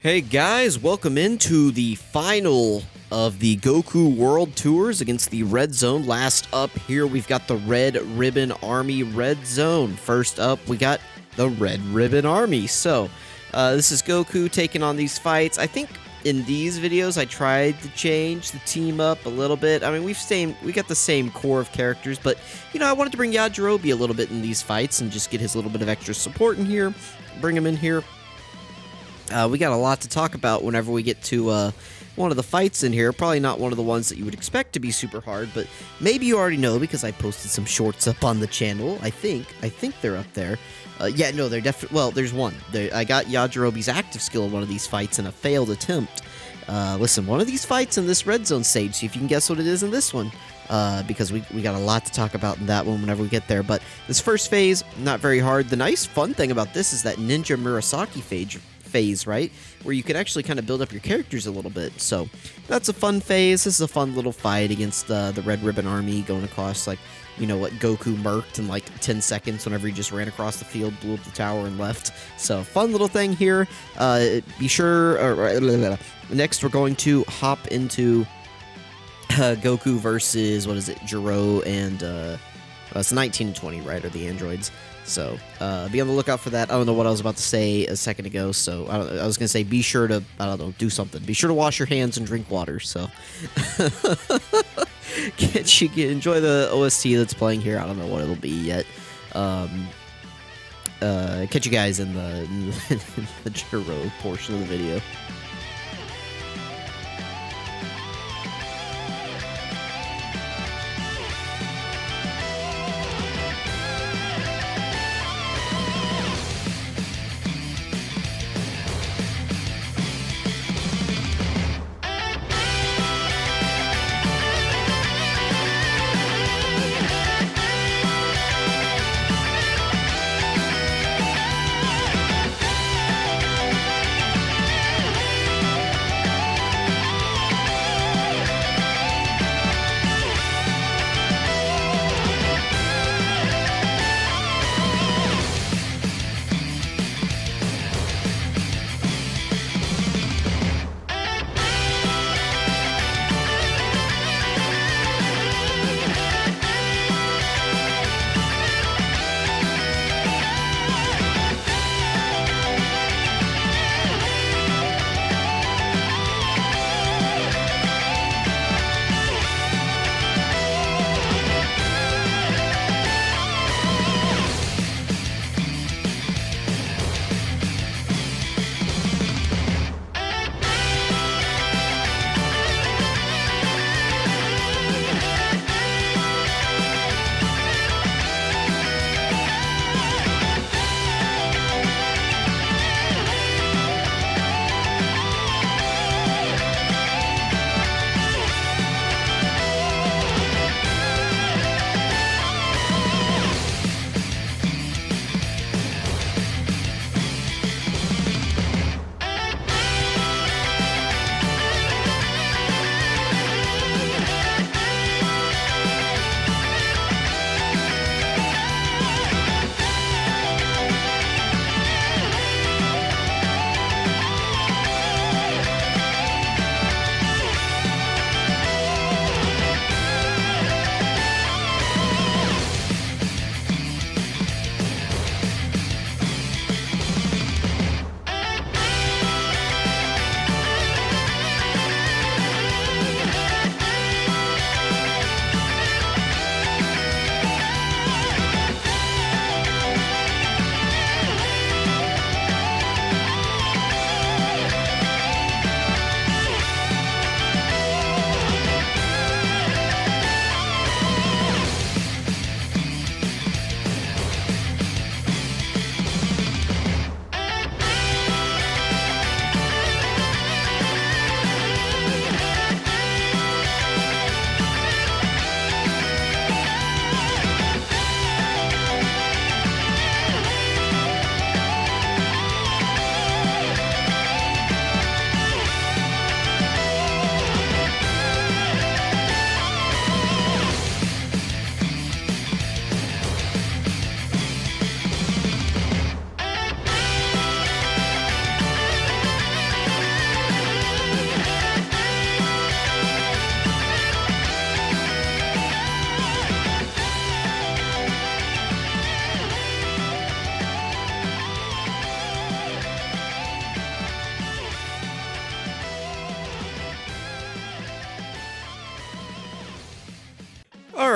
Hey guys, welcome into the final of the Goku World Tours against the Red Zone. Last up here, we've got the Red Ribbon Army Red Zone. First up, we got the Red Ribbon Army. So, this is Goku taking on these fights. I think in these videos, I tried to change the team up a little bit. I mean, we got the same core of characters, but, you know, I wanted to bring Yajirobe a little bit in these fights and just get his little bit of extra support in here, bring him in here. We got a lot to talk about whenever we get to one of the fights in here. Probably not one of the ones that you would expect to be super hard, but maybe you already know because I posted some shorts up on the channel. I think they're up there. Yeah, no, they're definitely. Well, there's one. I got Yajirobe's active skill in one of these fights in a failed attempt. Listen, one of these fights in this red zone stage. See if you can guess what it is in this one. Because we got a lot to talk about in that one whenever we get there. But this first phase, not very hard. The nice fun thing about this is that Ninja Murasaki phase, right? Where you can actually kind of build up your characters a little bit. So that's a fun phase. This is a fun little fight against the Red Ribbon Army going across, like, you know what, Goku murked in like 10 seconds whenever he just ran across the field, blew up the tower, and left. So fun little thing here. Be sure, next we're going to hop into Goku versus, what is it, Jiro and, it's 19 and 20, right, are the androids. So, be on the lookout for that. I don't know what I was about to say a second ago, so I was going to say be sure to, I don't know, do something. Be sure to wash your hands and drink water, so. Enjoy the OST that's playing here. I don't know what it'll be yet. Catch you guys in the Jiro portion of the video.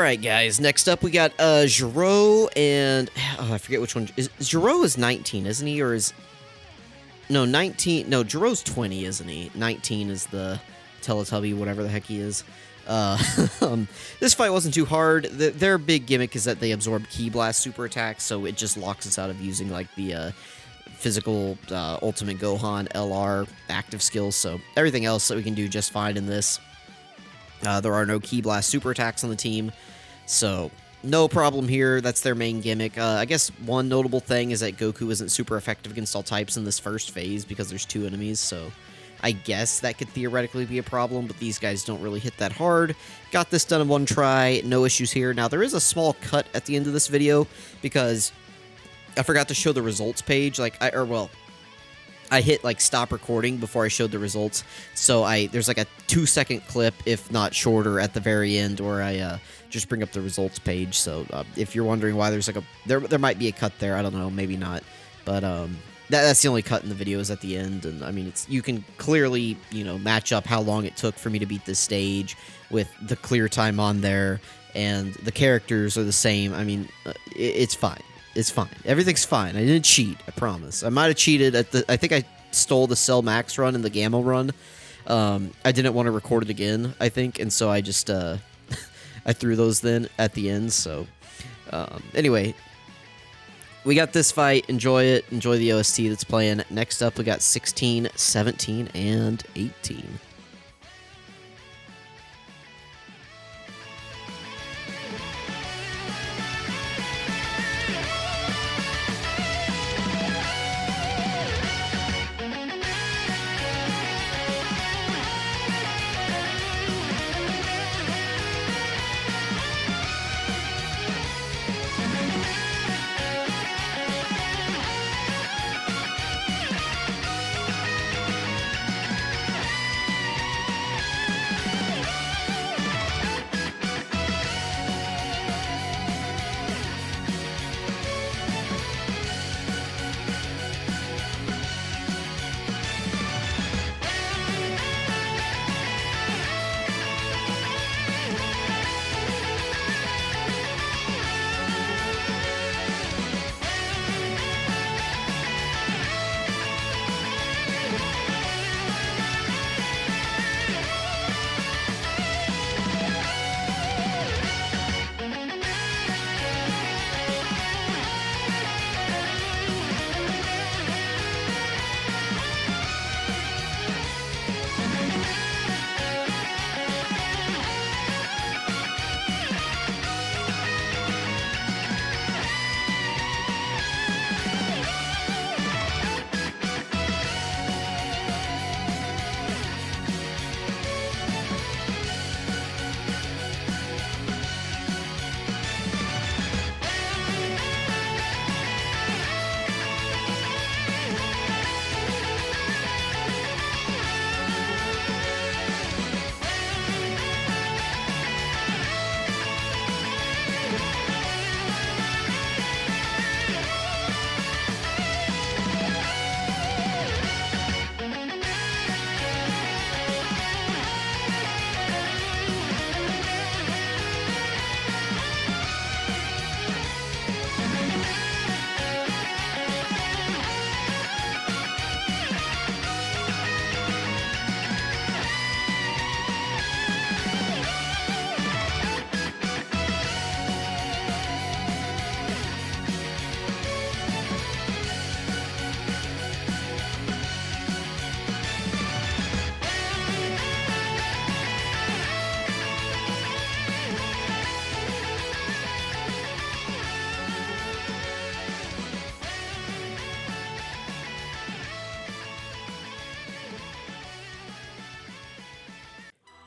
Alright, guys, next up we got Giro and... Oh, I forget which one. Giro is 19, isn't he? Or is... No, 19... No, Giro's 20, isn't he? 19 is the Teletubby, whatever the heck he is. This fight wasn't too hard. Their big gimmick is that they absorb Ki Blast super attacks, so it just locks us out of using, like, the physical Ultimate Gohan LR active skills, so everything else that we can do just fine in this. There are no Ki Blast super attacks on the team, so no problem here. That's their main gimmick. I guess one notable thing is that Goku isn't super effective against all types in this first phase because there's 2 enemies, so I guess that could theoretically be a problem, but these guys don't really hit that hard. Got this done in 1 try, no issues here. Now, there is a small cut at the end of this video because I forgot to show the results page, I hit, like, stop recording before I showed the results, so there's, like, a 2-second clip, if not shorter, at the very end, where I, just bring up the results page, so, if you're wondering why there's, like, there might be a cut there, I don't know, maybe not, but, that's the only cut in the video is at the end, and, I mean, you can clearly, you know, match up how long it took for me to beat this stage with the clear time on there, and the characters are the same. I mean, it's fine. It's fine. Everything's fine. I didn't cheat, I promise. I might have cheated at I think I stole the Cell Max run and the Gamma run. I didn't want to record it again, I think, and so I just, I threw those then at the end, so, anyway, we got this fight. Enjoy it. Enjoy the OST that's playing. Next up, we got 16, 17, and 18.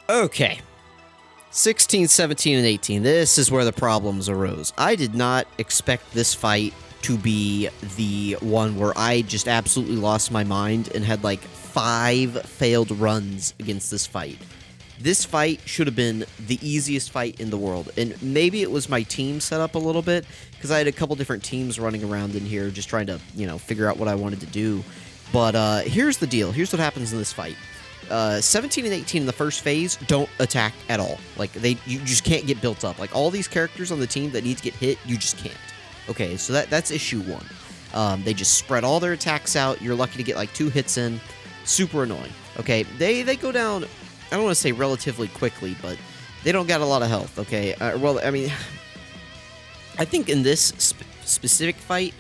Okay. 16, 17, and 18. This is where the problems arose. I did not expect this fight to be the one where I just absolutely lost my mind and had like 5 failed runs against this fight. This fight should have been the easiest fight in the world, and maybe it was my team set up a little bit, because I had a couple different teams running around in here just trying to, you know, figure out what I wanted to do. But here's the deal. Here's what happens in this fight. 17 and 18 in the first phase don't attack at all. Like, you just can't get built up. Like, all these characters on the team that need to get hit, you just can't. Okay, so that's issue 1. They just spread all their attacks out. You're lucky to get, like, 2 hits in. Super annoying. Okay, they go down, I don't want to say relatively quickly, but they don't got a lot of health, okay? Well, I mean, I think in this specific fight,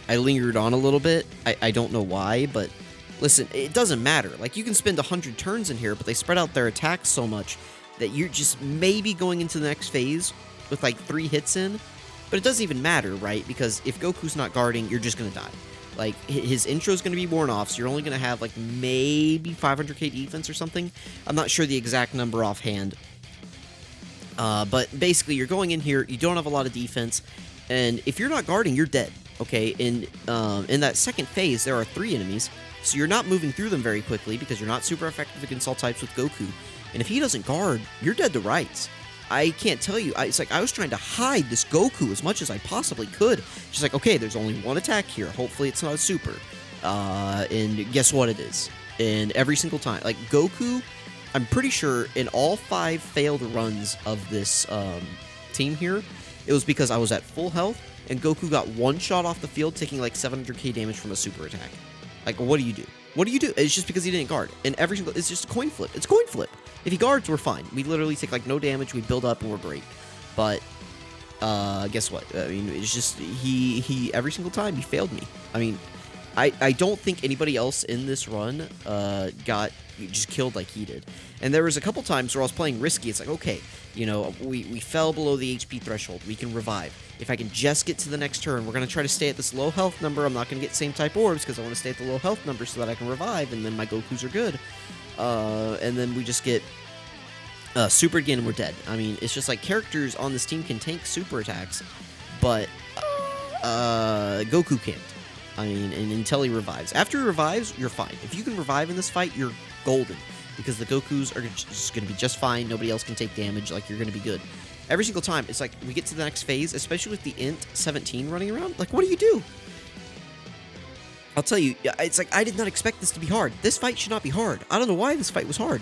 I lingered on a little bit. I don't know why, but listen, it doesn't matter. Like, you can spend 100 turns in here, but they spread out their attacks so much that you're just maybe going into the next phase with, like, 3 hits in. But it doesn't even matter, right? Because if Goku's not guarding, you're just going to die. Like, his intro's going to be worn off, so you're only going to have, like, maybe 500k defense or something. I'm not sure the exact number offhand. But basically, you're going in here, you don't have a lot of defense, and if you're not guarding, you're dead, okay? In that second phase, there are 3 enemies, so you're not moving through them very quickly because you're not super effective against all types with Goku. And if he doesn't guard, you're dead to rights. I can't tell you. It's like I was trying to hide this Goku as much as I possibly could. Just like, okay, there's only one attack here. Hopefully it's not a super. And guess what it is? And every single time. Like, Goku, I'm pretty sure in all 5 failed runs of this team here, it was because I was at full health, and Goku got 1 shot off the field, taking like 700k damage from a super attack. Like, what do you do? What do you do? It's just because he didn't guard. And every single... It's just a coin flip. It's a coin flip. If he guards, we're fine. We literally take, like, no damage. We build up, and we're great. But, guess what? I mean, it's just... He every single time, he failed me. I mean, I don't think anybody else in this run got just killed like he did. And there was a couple times where I was playing risky. It's like, okay, you know, we fell below the HP threshold. We can revive. If I can just get to the next turn, we're going to try to stay at this low health number. I'm not going to get same type orbs because I want to stay at the low health number so that I can revive, and then my Gokus are good. And then we just get super again, and we're dead. I mean, it's just like characters on this team can tank super attacks, but Goku can't. I mean, and until he revives. After he revives, you're fine. If you can revive in this fight, you're golden. Because the Gokus are just going to be just fine. Nobody else can take damage. Like, you're going to be good. Every single time, it's like we get to the next phase, especially with the Int 17 running around. Like, what do you do? I'll tell you, it's like I did not expect this to be hard. This fight should not be hard. I don't know why this fight was hard.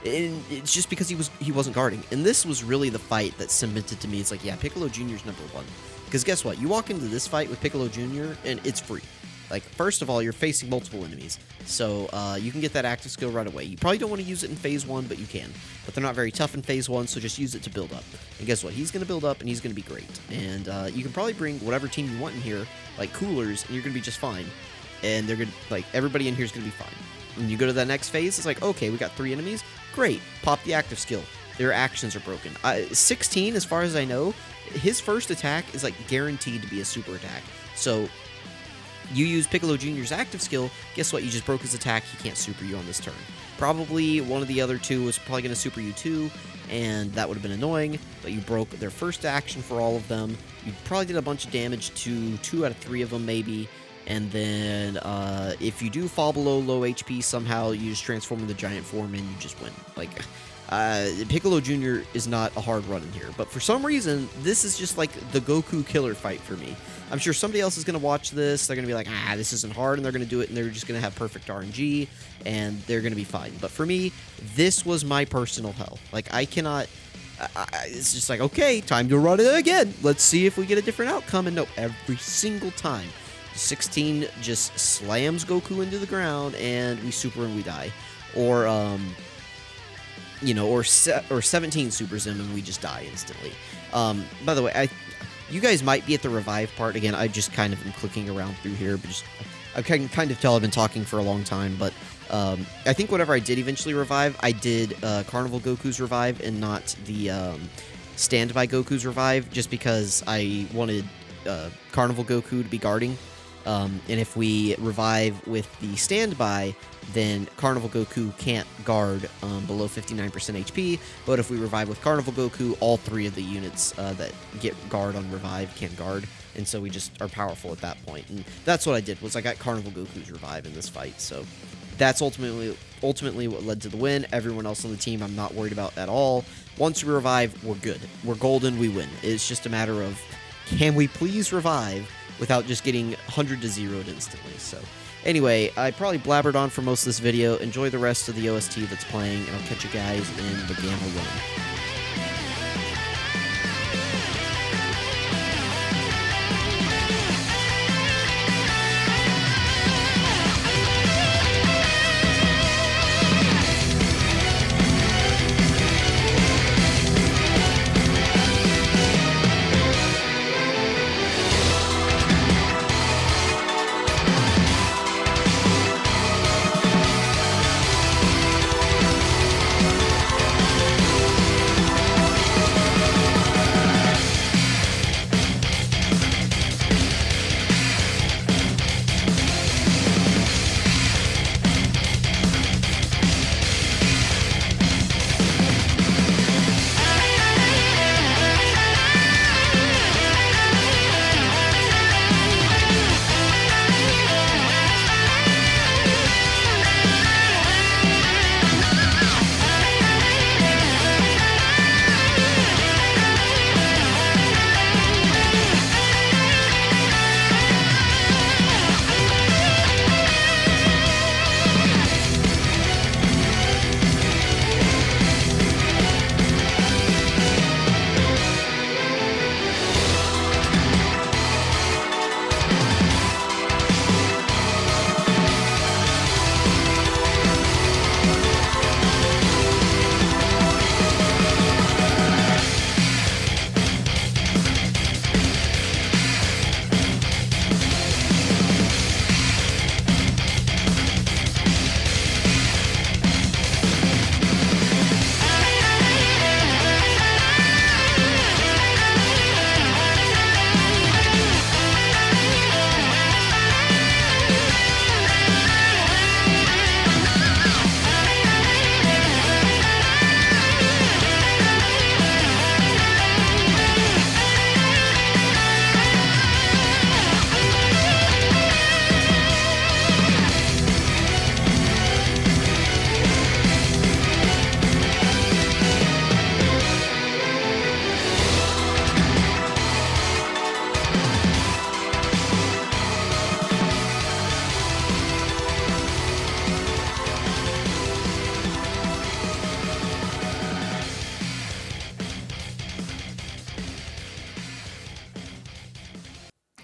And it's just because he wasn't guarding. And this was really the fight that cemented to me. It's like, yeah, Piccolo Jr. is number 1. Because guess what? You walk into this fight with Piccolo Jr. and it's free. Like, first of all, you're facing multiple enemies, so you can get that active skill right away. You probably don't want to use it in Phase 1, but you can. But they're not very tough in Phase 1, so just use it to build up. And guess what? He's going to build up, and he's going to be great. And you can probably bring whatever team you want in here, like Coolers, and you're going to be just fine. And they're going to, like, everybody in here is going to be fine. When you go to that next phase, it's like, okay, we got 3 enemies. Great. Pop the active skill. Their actions are broken. 16, as far as I know, his first attack is, like, guaranteed to be a super attack. So you use Piccolo Jr.'s active skill, guess what? You just broke his attack. He can't super you on this turn. Probably one of the other 2 was probably going to super you too, and that would have been annoying, but you broke their first action for all of them. You probably did a bunch of damage to 2 out of 3 of them, maybe, and then if you do fall below low HP somehow, you just transform into giant form and you just win. Like, Piccolo Jr. is not a hard run in here, but for some reason, this is just like the Goku killer fight for me. I'm sure somebody else is going to watch this, they're going to be like, this isn't hard, and they're going to do it, and they're just going to have perfect RNG, and they're going to be fine. But for me, this was my personal hell. Like, I cannot... it's just like, okay, time to run it again. Let's see if we get a different outcome, and no, every single time, 16 just slams Goku into the ground, and we super and we die. Or, you know, or 17 supers him, and we just die instantly. By the way, you guys might be at the revive part. Again, I just kind of am clicking around through here, but I can kind of tell I've been talking for a long time, but I think whenever I did eventually revive, I did Carnival Goku's revive and not the Standby Goku's revive, just because I wanted Carnival Goku to be guarding. And if we revive with the Standby, then Carnival Goku can't guard below 59% HP, but if we revive with Carnival Goku, all 3 of the units that get guard on revive can guard, and so we just are powerful at that point. And that's what I did, was I got Carnival Goku's revive in this fight, so that's ultimately what led to the win. Everyone else on the team I'm not worried about at all. Once we revive, we're good. We're golden, we win. It's just a matter of, can we please revive without just getting 100 to 0'd instantly. So Anyway, I probably blabbered on for most of this video. Enjoy the rest of the OST that's playing, and I'll catch you guys in the Gamma Run.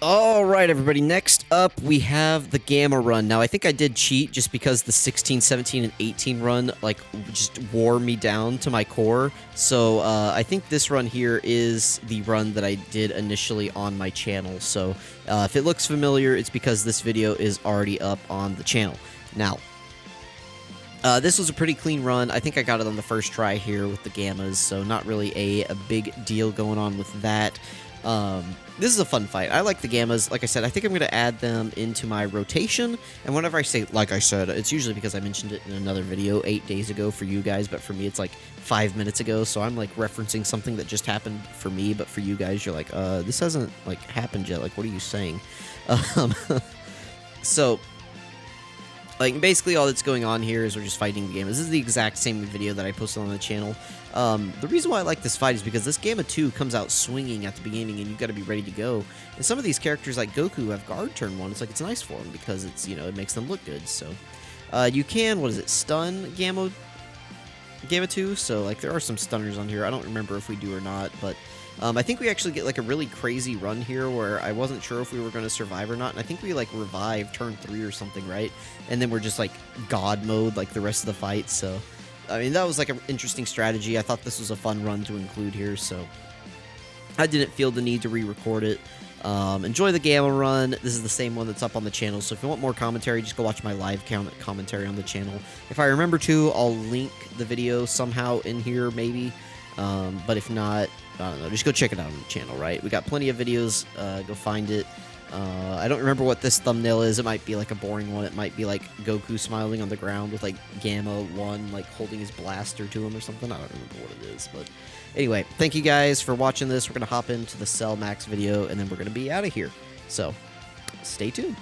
All right, everybody. Next up, we have the Gamma run. Now, I think I did cheat just because the 16, 17, and 18 run, like, just wore me down to my core. So, I think this run here is the run that I did initially on my channel. So, if it looks familiar, it's because this video is already up on the channel. Now, this was a pretty clean run. I think I got it on the first try here with the Gammas, so not really a big deal going on with that. This is a fun fight. I like the Gammas. Like I said, I think I'm going to add them into my rotation. And whenever I say, like I said, it's usually because I mentioned it in another video 8 days ago for you guys. But for me, it's like 5 minutes ago. So I'm like referencing something that just happened for me. But for you guys, you're like, this hasn't like happened yet. Like, what are you saying? So, like, basically all that's going on here is we're just fighting the Gammas. This is the exact same video that I posted on the channel. The reason why I like this fight is because this Gamma 2 comes out swinging at the beginning, and you've got to be ready to go. And some of these characters, like Goku, have guard turn 1. It's like, it's nice for them because it's, you know, it makes them look good. So, you can, what is it, stun Gamma 2? So, like, there are some stunners on here. I don't remember if we do or not, but I think we actually get, like, a really crazy run here where I wasn't sure if we were going to survive or not, and I think we, like, revive turn 3 or something, right? And then we're just, like, God mode, like, the rest of the fight, so I mean, that was, like, an interesting strategy. I thought this was a fun run to include here, so I didn't feel the need to re-record it. Enjoy the Gamma run. This is the same one that's up on the channel, so if you want more commentary, just go watch my live commentary on the channel. If I remember to, I'll link the video somehow in here, maybe, but if not, I don't know, just go check it out on the channel, right? We got plenty of videos, go find it. I don't remember what this thumbnail is. It might be like a boring one. It might be like Goku smiling on the ground with like Gamma 1 like holding his blaster to him or something. I don't remember what it is, but anyway, thank you guys for watching this. We're going to hop into the Cell Max video, and then we're going to be out of here. So, stay tuned.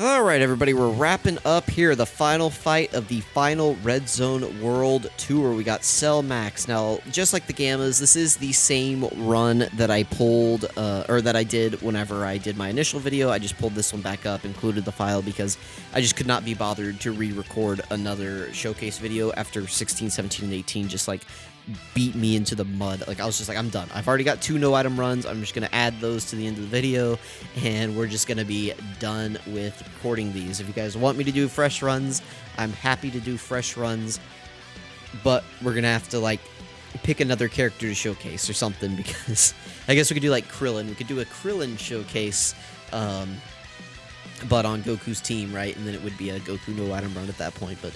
Alright everybody, we're wrapping up here the final fight of the final Red Zone World Tour. We got Cell Max. Now, just like the Gammas, this is the same run that I pulled, or that I did whenever I did my initial video. I just pulled this one back up, included the file, because I just could not be bothered to re-record another showcase video after 16, 17, and 18 just like beat me into the mud. Like, I was just like, I'm done. I've already got 2 no item runs. I'm just going to add those to the end of the video, and we're just going to be done with recording these. If you guys want me to do fresh runs, I'm happy to do fresh runs, but we're going to have to, like, pick another character to showcase or something, because I guess we could do, like, Krillin. We could do a Krillin showcase, but on Goku's team, right? And then it would be a Goku no item run at that point, but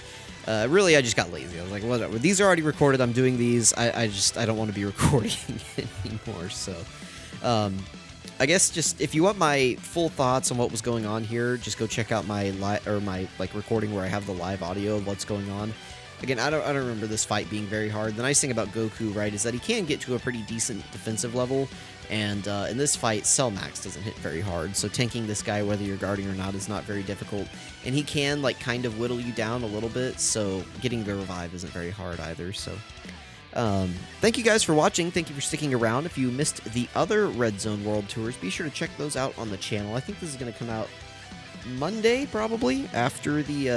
really, I just got lazy. I was like, whatever. These are already recorded. I'm doing these. I don't want to be recording anymore. So, I guess just if you want my full thoughts on what was going on here, just go check out my recording where I have the live audio of what's going on. Again, I don't remember this fight being very hard. The nice thing about Goku, right, is that he can get to a pretty decent defensive level, and in this fight, Cell Max doesn't hit very hard, so tanking this guy, whether you're guarding or not, is not very difficult, and he can, like, kind of whittle you down a little bit, so getting the revive isn't very hard either, so... thank you guys for watching. Thank you for sticking around. If you missed the other Red Zone World Tours, be sure to check those out on the channel. I think this is going to come out Monday, probably, after the,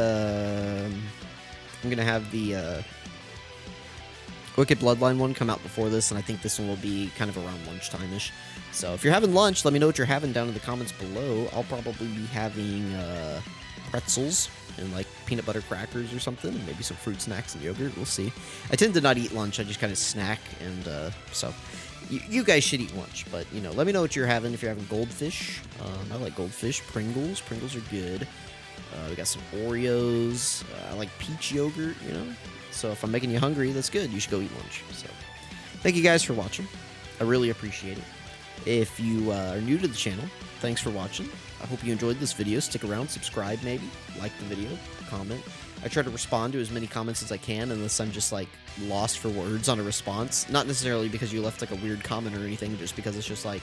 I'm going to have the, Wicked Bloodline one come out before this, and I think this one will be kind of around lunchtime-ish. So if you're having lunch, let me know what you're having down in the comments below. I'll probably be having, pretzels and, like, peanut butter crackers or something, and maybe some fruit snacks and yogurt. We'll see. I tend to not eat lunch. I just kind of snack, and, so... You guys should eat lunch, but, you know, let me know what you're having. If you're having goldfish, I like goldfish. Pringles. Pringles are good. We got some Oreos. I like peach yogurt, you know? So if I'm making you hungry, that's good. You should go eat lunch. So thank you guys for watching. I really appreciate it. If you are new to the channel, thanks for watching. I hope you enjoyed this video. Stick around, subscribe maybe, like the video, comment. I try to respond to as many comments as I can, unless I'm just, like, lost for words on a response. Not necessarily because you left, like, a weird comment or anything, just because it's just like,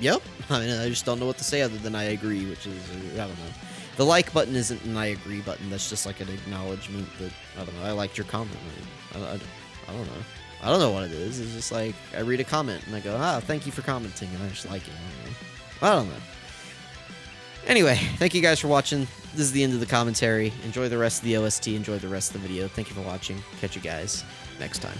yep. I mean, I just don't know what to say other than I agree, which is, I don't know. The like button isn't an I agree button. That's just, like, an acknowledgement that, I don't know, I liked your comment. I don't know. I don't know what it is. It's just, like, I read a comment, and I go, thank you for commenting, and I just like it. I don't know. Anyway, thank you guys for watching. This is the end of the commentary. Enjoy the rest of the OST. Enjoy the rest of the video. Thank you for watching. Catch you guys next time.